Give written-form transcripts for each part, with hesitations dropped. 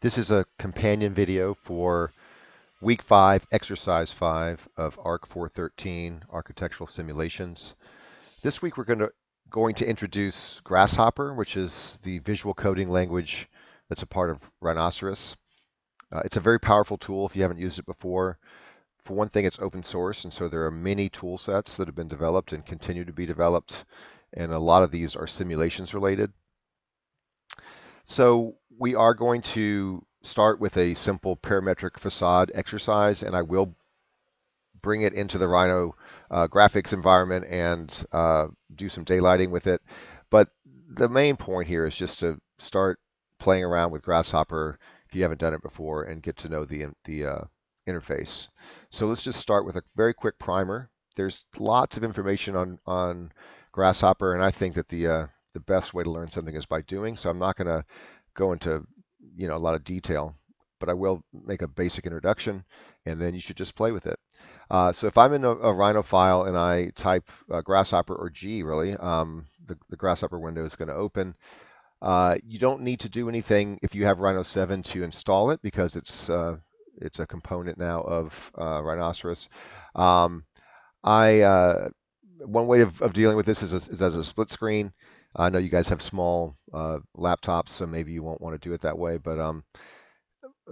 This is a companion video for week 5, exercise 5 of ARC 413, Architectural Simulations. This week we're going to introduce Grasshopper, which is the visual coding language that's a part of Rhinoceros. It's a very powerful tool if you haven't used it before. For one thing, it's open source, and so there are many tool sets that have been developed and continue to be developed, and a lot of these are simulations related. So we are going to start with a simple parametric facade exercise, and I will bring it into the Rhino graphics environment and do some daylighting with it. But the main point here is just to start playing around with Grasshopper if you haven't done it before and get to know the interface. So let's just start with a very quick primer. There's lots of information on Grasshopper, and I think that the best way to learn something is by doing. So I'm not going to go into a lot of detail, but I will make a basic introduction, and then you should just play with it. So if I'm in a Rhino file and I type Grasshopper or G, really, the Grasshopper window is going to open. You don't need to do anything if you have Rhino 7 to install it because it's a component now of Rhinoceros. Um, One way of dealing with this is as a split screen. I know you guys have small laptops, so maybe you won't want to do it that way. But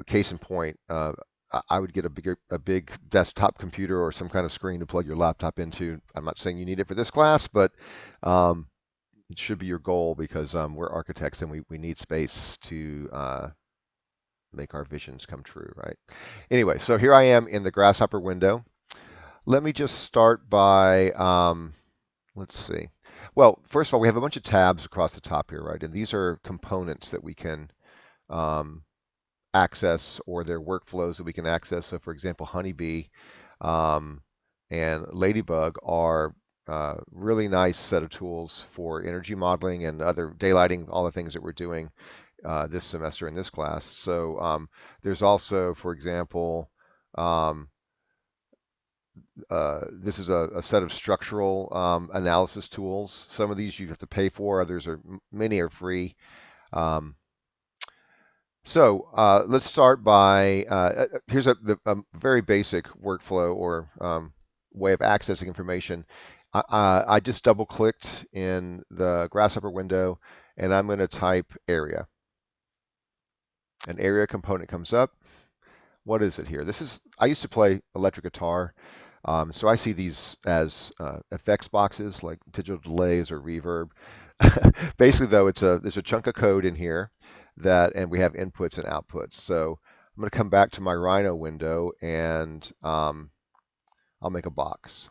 case in point, I would get a big desktop computer or some kind of screen to plug your laptop into. I'm not saying you need it for this class, but um, it should be your goal because we're architects and we need space to make our visions come true, right? Anyway, so here I am in the Grasshopper window. Let me just start by, let's see. Well, first of all, we have a bunch of tabs across the top here, right? And these are components that we can um, access, or their workflows that we can access. So for example, Honeybee um, and Ladybug are really nice set of tools for energy modeling and other daylighting, all the things that we're doing this semester in this class. So there's also, for example, um, this is a set of structural analysis tools. Some of these you have to pay for, others are, many are free. Um, so let's start by, here's a very basic workflow or way of accessing information. I just double clicked in the Grasshopper window and I'm going to type area. An area component comes up. What is it here? I used to play electric guitar, so I see these as effects boxes like digital delays or reverb. Basically, though, there's a chunk of code in here and we have inputs and outputs. So I'm going to come back to my Rhino window and I'll make a box.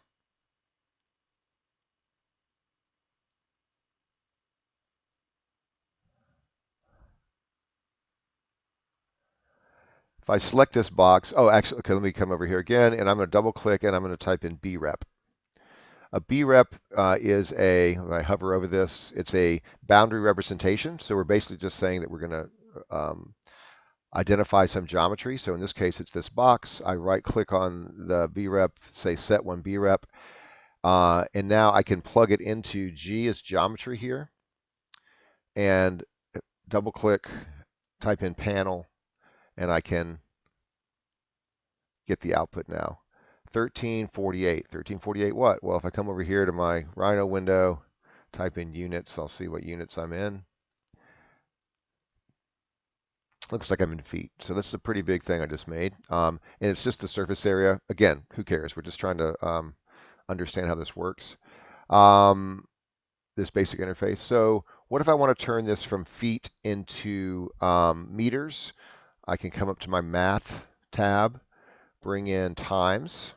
If I select this box, oh, actually, okay, let me come over here again, and I'm going to double click and I'm going to type in brep. A brep is when I hover over this, it's a boundary representation. So we're basically just saying that we're going to identify some geometry. So in this case, it's this box. I right click on the brep, say set one brep, and now I can plug it into G as geometry here, and double click, type in panel, and I can get the output now. 1348. 1348 what? Well, if I come over here to my Rhino window, type in units, I'll see what units I'm in. Looks like I'm in feet. So that's a pretty big thing I just made. And it's just the surface area. Again, who cares? We're just trying to understand how this works. This basic interface. So what if I want to turn this from feet into meters? I can come up to my math tab, bring in times.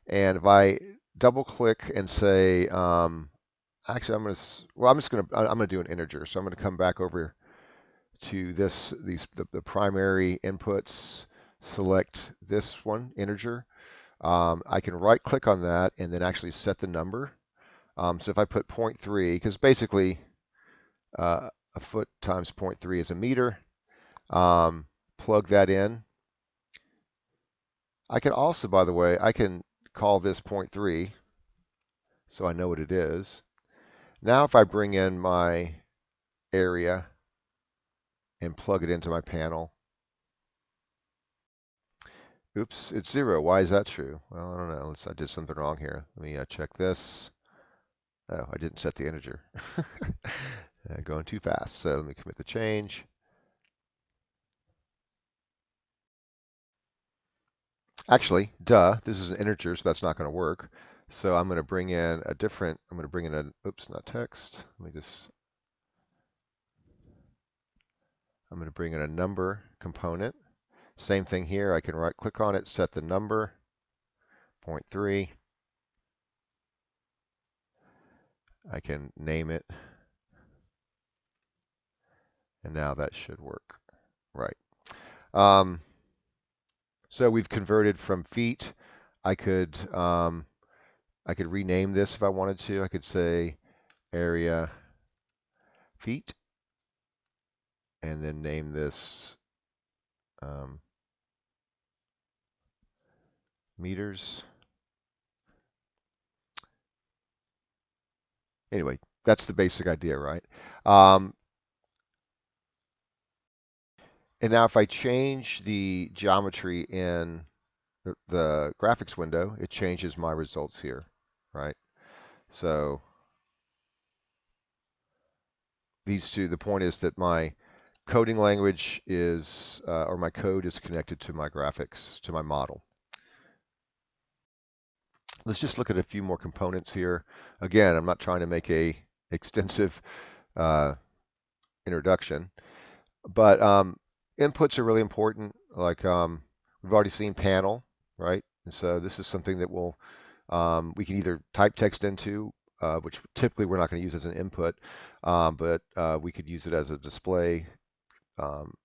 And if I double click and say, actually, I'm just going to do an integer. So I'm going to come back over to the primary inputs, select this one, integer. I can right click on that and then actually set the number. So if I put 0.3, because basically a foot times 0.3 is a meter, plug that in. I can also, by the way, I can call this 0.3 so I know what it is. Now if I bring in my area and plug it into my panel. Oops, it's 0. Why is that true? Well, I don't know. I did something wrong here. Let me check this. Oh, I didn't set the integer. Going too fast. So let me commit the change. Actually, duh, this is an integer, so that's not going to work. So I'm going to bring in a different, I'm going to bring in a, oops, not text. I'm going to bring in a number component. Same thing here. I can right click on it, set the number, 0.3. I can name it, and now that should work. Right. Um, so we've converted from feet. I could rename this if I wanted to. I could say area feet, and then name this meters. Anyway, that's the basic idea, right? Um, and now if I change the geometry in the graphics window, it changes my results here, right? So these two, the point is that my coding language is, or my code is connected to my graphics, to my model. Let's just look at a few more components here. Again, I'm not trying to make a extensive uh, introduction, but inputs are really important. Like we've already seen panel, right? And so this is something that we can either type text into, which typically we're not going to use as an input, but we could use it as a display um,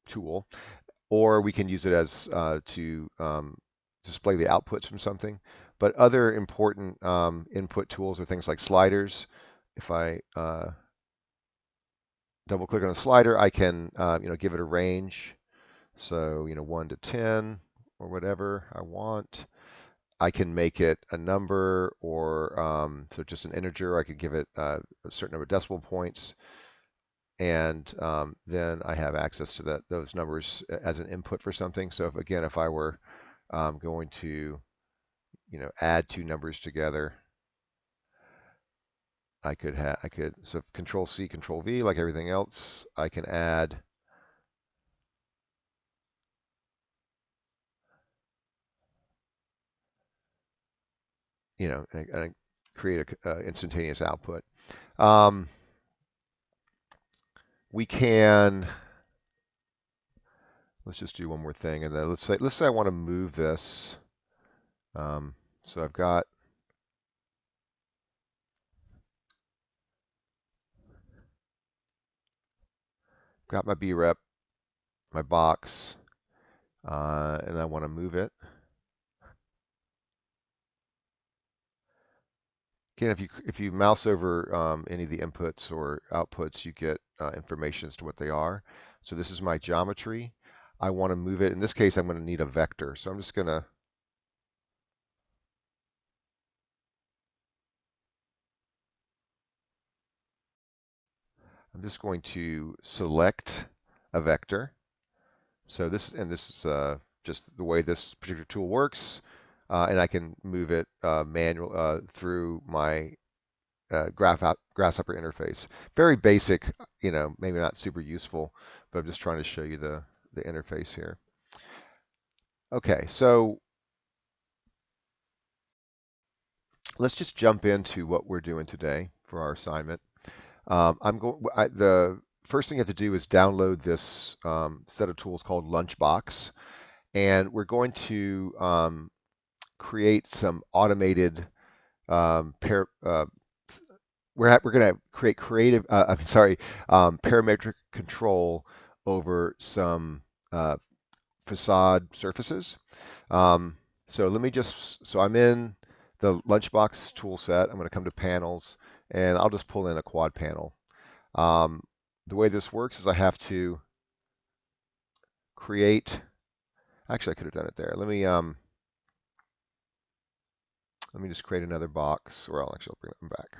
tool, or we can use it as to display the outputs from something. But other important input tools are things like sliders. If I double click on a slider, I can give it a range. So 1 to 10 or whatever I want. I can make it a number or so just an integer. I could give it a certain number of decimal points, and then I have access to those numbers as an input for something. So if I were going to add two numbers together, so Control C, Control V, like everything else. I can add and create a instantaneous output. Um, we can Let's just do one more thing, and then let's say I want to move this. So I've got my brep, my box, and I want to move it. Again, if you mouse over any of the inputs or outputs, you get information as to what they are. So this is my geometry. I want to move it. In this case, I'm going to need a vector. So I'm just going to select a vector. So this is just the way this particular tool works, and I can move it through my Grasshopper interface. Very basic, maybe not super useful, but I'm just trying to show you the interface here. Okay, so let's just jump into what we're doing today for our assignment. The first thing you have to do is download this set of tools called Lunchbox, and we're going to create some automated um, pair, uh, we're going to create parametric control over some facade surfaces. Um, so I'm in the Lunchbox tool set. I'm going to come to panels, and I'll just pull in a quad panel. Um, the way this works is I have to create. Actually, I could have done it there. Let me just create another box, or I'll bring them back.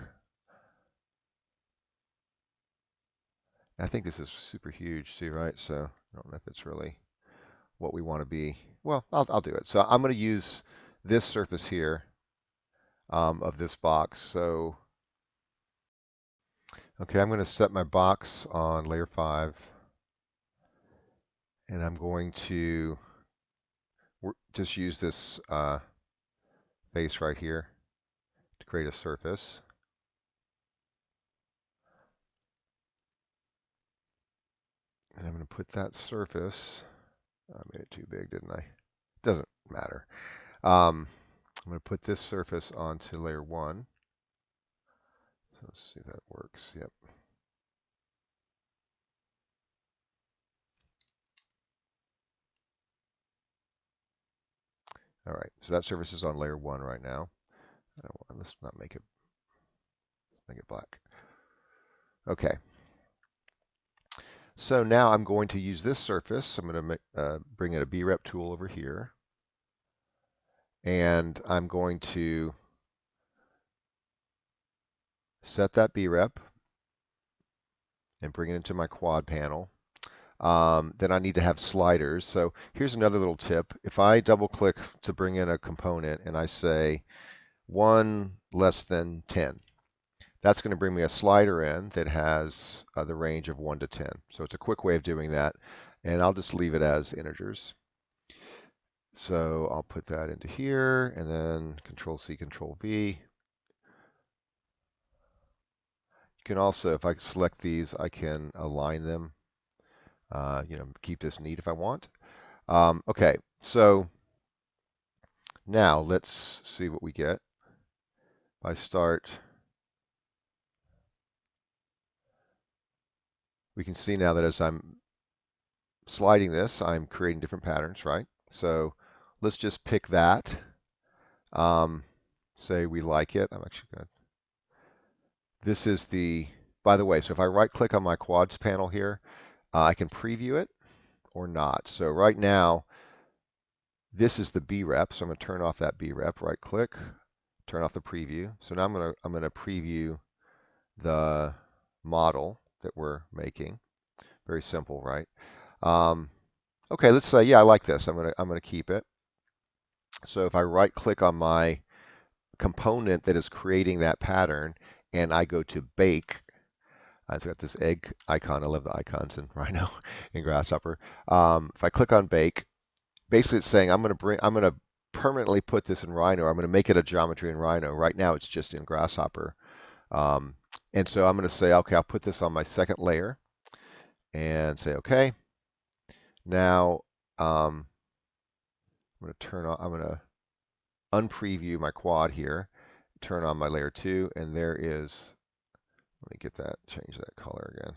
I think this is super huge too, right? So I don't know if it's really what we want to be. Well, I'll do it. So I'm going to use this surface here of this box. So, okay, I'm going to set my box on layer 5. And I'm going to just use this face right here to create a surface. And I'm going to put that surface, I made it too big, didn't I? Doesn't matter. I'm going to put this surface onto layer 1. So let's see if that works. Yep. All right, so that surface is on layer 1 right now. Let's not make it, let's make it black. Okay. So now I'm going to use this surface. I'm going to bring in a B-rep tool over here. And I'm going to set that B-rep and bring it into my quad panel. Then I need to have sliders. So here's another little tip. If I double click to bring in a component and I say 1 less than 10, that's going to bring me a slider in that has the range of 1 to 10. So it's a quick way of doing that. And I'll just leave it as integers. So I'll put that into here and then Control C, Control V. You can also, if I select these, I can align them, keep this neat if I want. Okay, so now let's see what we get. If I start, we can see now that as I'm sliding this, I'm creating different patterns, right? So let's just pick that. Say we like it. I'm actually going to, this is the, by the way, so if I right click on my quads panel here, I can preview it or not. So right now, this is the B rep. So I'm going to turn off that B rep, right click, turn off the preview. So now I'm going to preview the model that we're making. Very simple, right? Okay, let's say, yeah, I like this. I'm gonna keep it. So if I right click on my component that is creating that pattern and I go to bake, it's got this egg icon. I love the icons in Rhino and Grasshopper. If I click on bake, basically it's saying I'm gonna permanently put this in Rhino. Or I'm gonna make it a geometry in Rhino. Right now it's just in Grasshopper. And so I'm gonna say, okay, I'll put this on my second layer and say okay. Now I'm going to I'm going to unpreview my quad here, turn on my layer 2, and there is, let me get that, change that color again.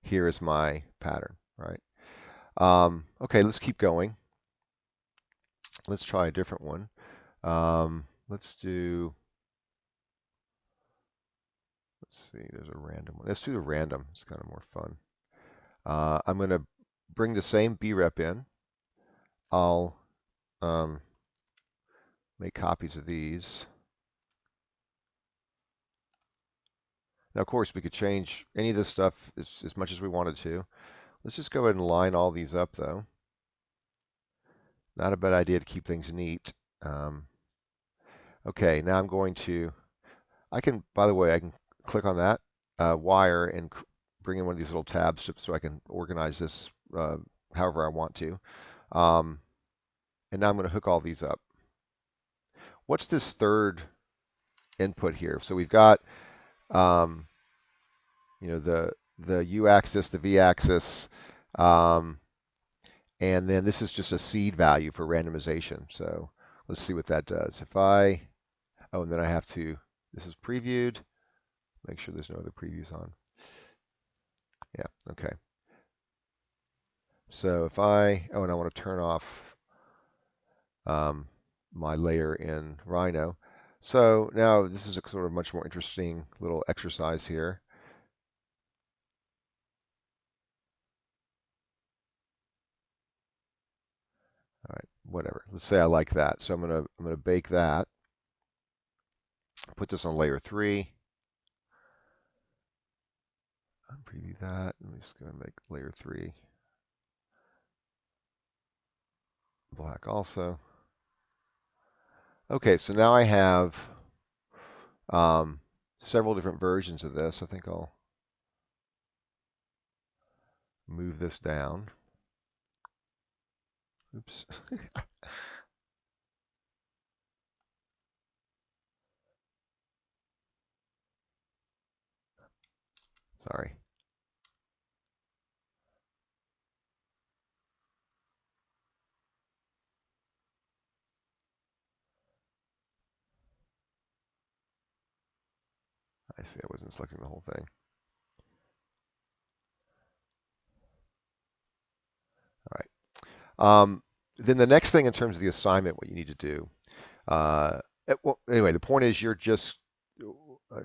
Here is my pattern, right? Okay, let's keep going. Let's try a different one. Let's see, there's a random one. Let's do the random, it's kind of more fun. I'm going to bring the same B-rep in. I'll make copies of these. Now, of course, we could change any of this stuff as much as we wanted to. Let's just go ahead and line all these up, though. Not a bad idea to keep things neat. Okay, now I'm going to, by the way, I can click on that wire and bring in one of these little tabs so I can organize this however I want to. And now I'm going to hook all these up. What's this third input here? So we've got, the U-axis, the V-axis, and then this is just a seed value for randomization. So let's see what that does. And then I have to, this is previewed. Make sure there's no other previews on. Yeah, okay. So and I want to turn off my layer in Rhino. So now this is a sort of much more interesting little exercise here. All right, whatever. Let's say I like that. So I'm gonna bake that. Put this on layer 3. Preview that. Let me just go and make layer 3 black also. Okay, so now I have several different versions of this. I think I'll move this down. Oops. Sorry. I see I wasn't selecting the whole thing. All right. Then the next thing in terms of the assignment, what you need to do. Well, anyway, the point is you're just,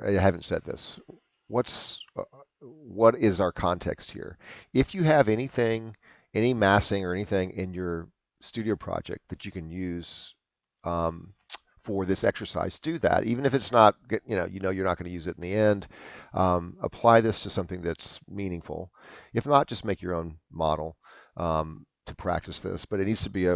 I haven't said this. What is our context here? If you have anything, any massing or anything in your studio project that you can use um, for this exercise, do that. Even if it's not, you're not going to use it in the end. Apply this to something that's meaningful. If not, just make your own model to practice this. But it needs to be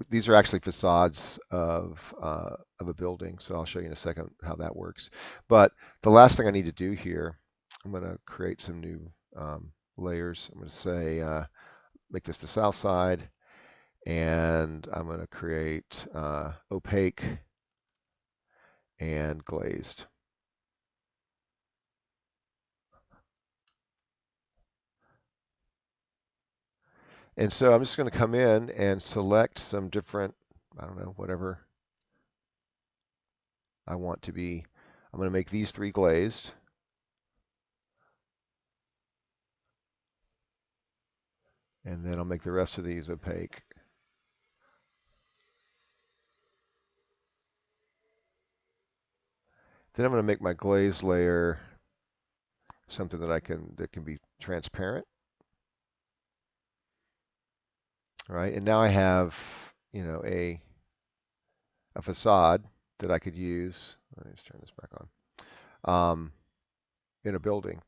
these are actually facades of a building. So I'll show you in a second how that works. But the last thing I need to do here, I'm going to create some new layers. I'm going to say make this the south side, and I'm going to create opaque and glazed. And so I'm just going to come in and select some different, I don't know, whatever I want to be. I'm going to make these 3 glazed. And then I'll make the rest of these opaque. Then I'm going to make my glaze layer something that can be transparent. All right, and now I have, a facade that I could use. Let me just turn this back on. In a building.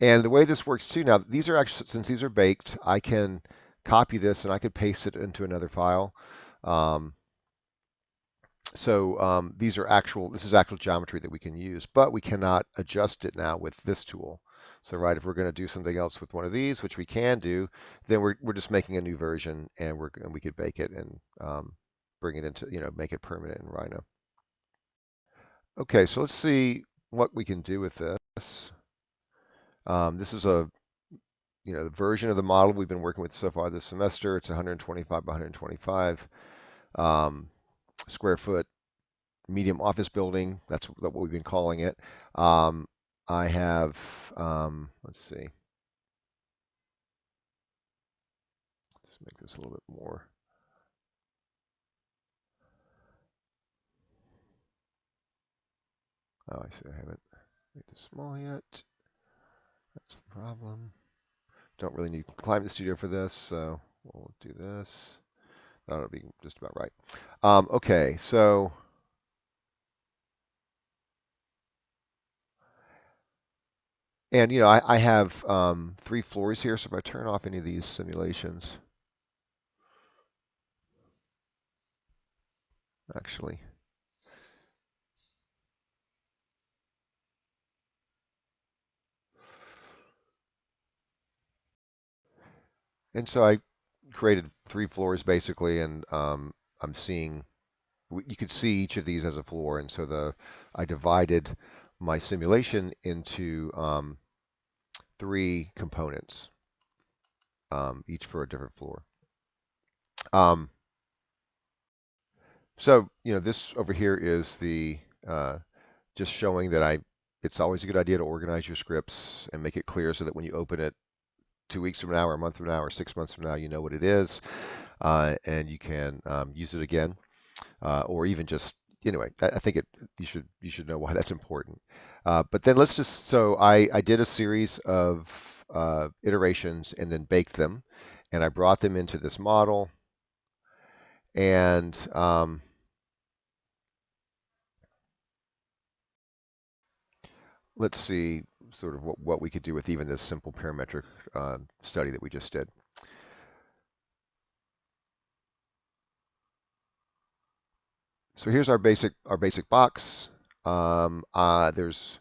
And the way this works too, now these are actually, since these are baked, I can copy this and I could paste it into another file. This is actual geometry that we can use, but we cannot adjust it now with this tool. So right, if we're going to do something else with one of these, which we can do, then we're just making a new version, and we could bake it and bring it into, make it permanent in Rhino. Okay, so let's see what we can do with this. This is the version of the model we've been working with so far this semester. It's 125 by 125 square foot medium office building. That's what we've been calling it. I have, let's see, let's make this a little bit more. Oh, I see, I haven't made this small yet. That's the problem. Don't really need Climate Studio for this, so we'll do this. That'll be just about right. Okay, so and I have 3 floors here, so if I turn off any of these simulations, actually, and so I created 3 floors basically, and I'm seeing you could see each of these as a floor, and so I divided my simulation into 3 components, each for a different floor. So this over here is the just showing that it's always a good idea to organize your scripts and make it clear so that when you open it 2 weeks from now or a month from now or 6 months from now, you know what it is, and you can use it again, or even just anyway. I think you should know why that's important. But then so I did a series of iterations and then baked them, and I brought them into this model, and let's see. sort of what we could do with even this simple parametric study that we just did. So here's our basic box. There's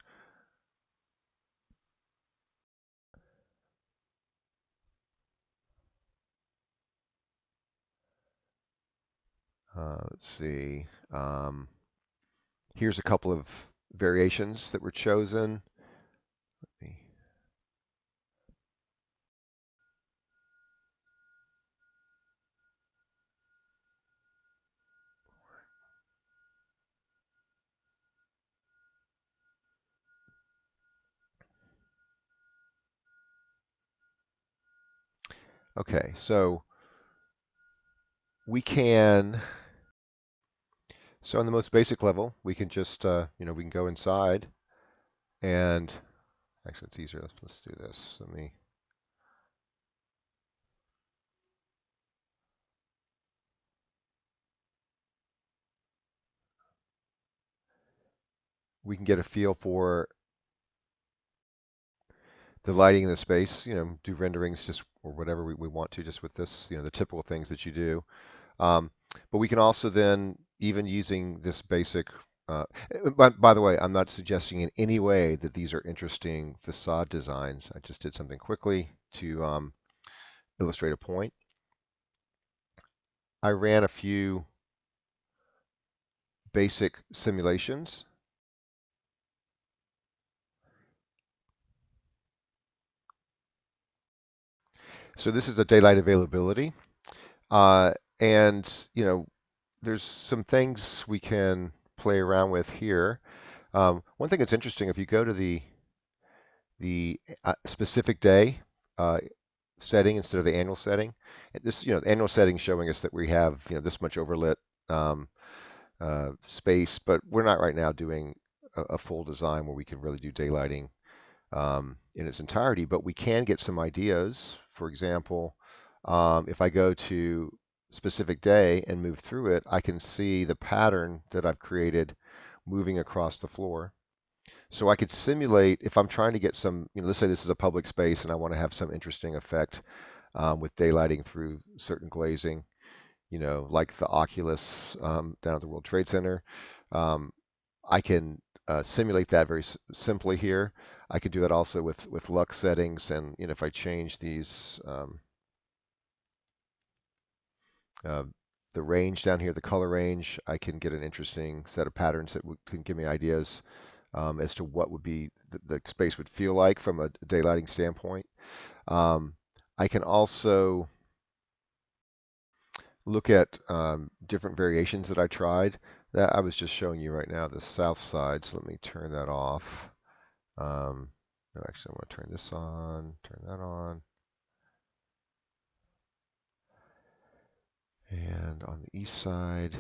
let's see. Here's a couple of variations that were chosen. Okay, so we can. So on the most basic level, we can just we can go inside and actually it's easier. Let's do this. We can get a feel for the lighting in the space, do renderings just or whatever we want to just with this, the typical things that you do. Um, but we can also then, even using this basic, by the way, I'm not suggesting in any way that these are interesting facade designs. I just did something quickly to illustrate a point. I ran a few basic simulations. So this is the daylight availability. Uh, and, there's some things we can play around with here. One thing that's interesting, if you go to the specific day setting instead of the annual setting, this, the annual setting showing us that we have, this much overlit um, space, but we're not right now doing a full design where we can really do daylighting in its entirety, but we can get some ideas. For example, if I go to specific day and move through it, I can see the pattern that I've created moving across the floor. So I could simulate if I'm trying to get some, let's say this is a public space and I want to have some interesting effect with daylighting through certain glazing, like the Oculus down at the World Trade Center. Um, I can simulate that very simply here. I can do that also with lux settings, and if I change these, uh, the range down here, the color range, I can get an interesting set of patterns that can give me ideas as to what would be the space would feel like from a daylighting standpoint. Um, I can also look at different variations that I tried. That I was just showing you right now, the south side. So let me turn that off. No, actually, I want to turn this on, turn that on. And on the east side,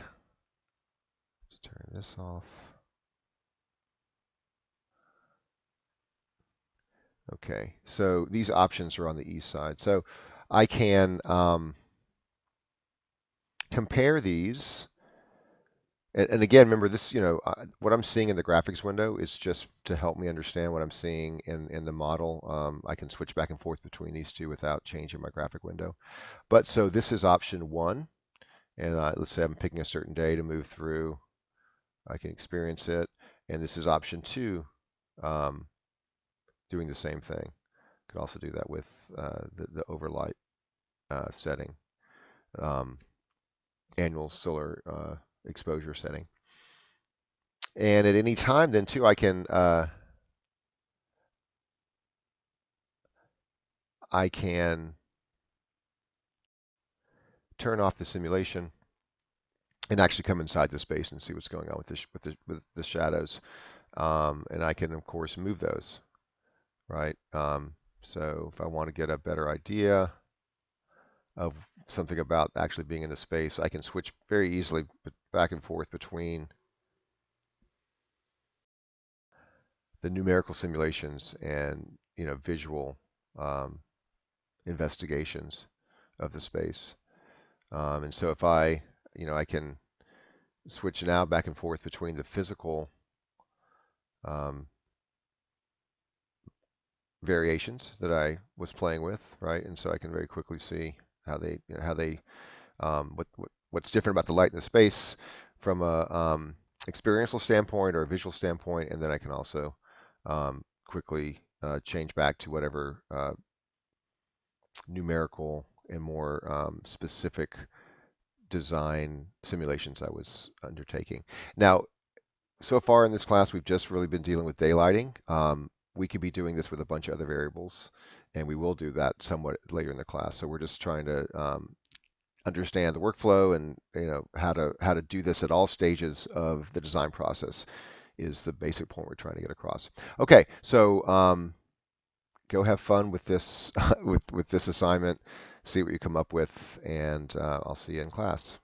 turn this off. Okay, so these options are on the east side. So I can compare these. And again, remember this, what I'm seeing in the graphics window is just to help me understand what I'm seeing in the model. I can switch back and forth between these two without changing my graphic window. But so this is option one. And let's say I'm picking a certain day to move through. I can experience it. And this is option two, um, doing the same thing. Could also do that with the overlight setting, um, annual solar exposure setting. And at any time, then too, I can turn off the simulation and actually come inside the space and see what's going on with the shadows. And I can, of course, move those, right? So if I want to get a better idea of something about actually being in the space, I can switch very easily back and forth between the numerical simulations and visual um, investigations of the space. And so if I can switch now back and forth between the physical um, variations that I was playing with, right? And so I can very quickly see how they what's different about the light in the space from a experiential standpoint or a visual standpoint, and then I can also quickly change back to whatever numerical and more specific design simulations I was undertaking. Now, so far in this class, we've just really been dealing with daylighting. We could be doing this with a bunch of other variables, and we will do that somewhat later in the class. So we're just trying to understand the workflow and how to do this at all stages of the design process is the basic point we're trying to get across. Okay, so go have fun with this with this assignment, see what you come up with, and I'll see you in class.